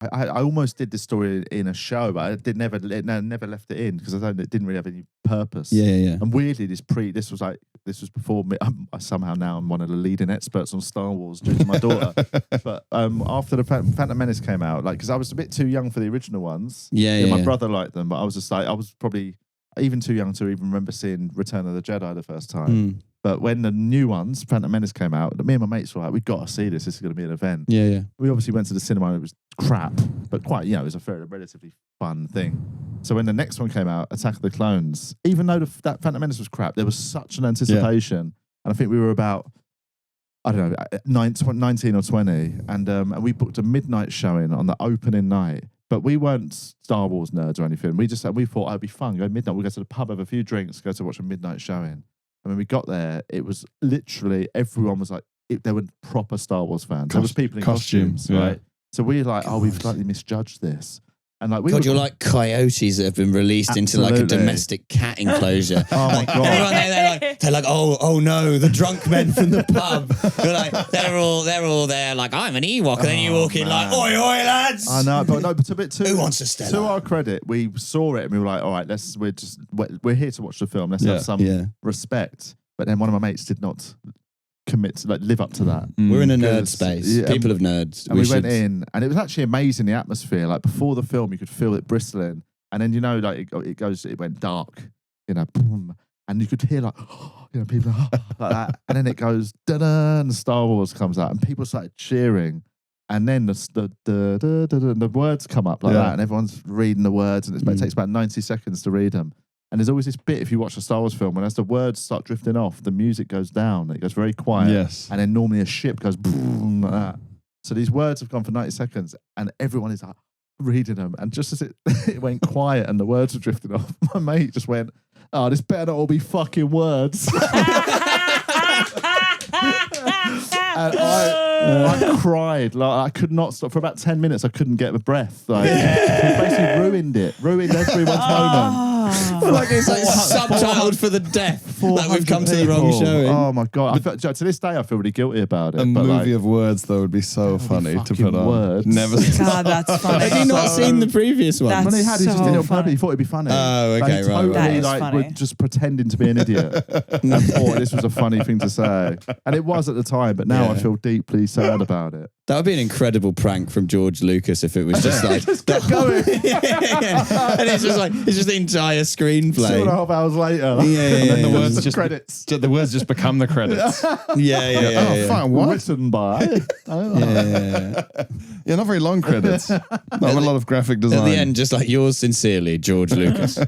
I almost did this story in a show, but I never left it in because it didn't really have any purpose. Yeah. And weirdly, this was before me. Somehow now I'm one of the leading experts on Star Wars due to my daughter. But after the Phantom Menace came out, like, because I was a bit too young for the original ones. My brother liked them, but I was just like, I was probably even too young to even remember seeing Return of the Jedi the first time. But when the new ones, Phantom Menace, came out, me and my mates were like, we've got to see this. This is going to be an event. Yeah. We obviously went to the cinema and it was crap, but quite, it was a relatively fun thing. So when the next one came out, Attack of the Clones, even though that Phantom Menace was crap, there was such an anticipation. And I think we were about, I don't know, 19 or 20. And we booked a midnight showing on the opening night. But we weren't Star Wars nerds or anything. We thought it'd be fun. Go midnight. We'll go to the pub, have a few drinks, go to watch a midnight showing. And when we got there, it was literally everyone was like, they were proper Star Wars fans. There was people in costumes, right? So we were like, we've slightly misjudged this. And like, you're like coyotes that have been released into like a domestic cat enclosure. Oh my God. Everyone, they're like, oh no, the drunk men from the pub. They're all there like, I'm an Ewok. And then you walk in like, oi, lads. I know, but a bit too. Who wants a Stella? To our credit, we saw it and we were like, all right, we're here to watch the film. Let's have some respect. But then one of my mates did not commit to live up to that. We're in a nerd space. People of nerds. And we went in and it was actually amazing, the atmosphere. Like before the film, you could feel it bristling. And then, like it went dark, boom. And you could hear like, people like that. And then it goes, da-da, and Star Wars comes out and people started cheering. And then the words come up like that and everyone's reading the words and it takes about 90 seconds to read them. And there's always this bit, if you watch a Star Wars film, when as the words start drifting off, the music goes down. It goes very quiet. Yes. And then normally a ship goes boom like that. So these words have gone for 90 seconds and everyone is like reading them. And just as it went quiet and the words were drifting off, my mate just went, this better not all be fucking words. And I cried. Like I could not stop. For about 10 minutes, I couldn't get a breath. Like, he basically ruined everyone's moment. Like it's like subtitled for the deaf. Like we've come to the wrong show. Oh my God. To this day, I feel really guilty about it. A movie of words, though, would be so funny to put on. Words. Never God, that's funny. Have you not seen the previous one? When he had, he just did it on purpose. He thought it'd be funny. Oh, okay, right. Totally, right. we're just pretending to be an idiot. And thought this was a funny thing to say. And it was at the time, but now I feel deeply sad about it. That would be an incredible prank from George Lucas if it was just like just kept going. And it's just the entire screenplay. 2.5 hours later. And then the words just just credits. The words just become the credits. Yeah. Fine, what? Written by. Yeah, not very long credits. Not a lot of graphic design. At the end, just like yours sincerely, George Lucas.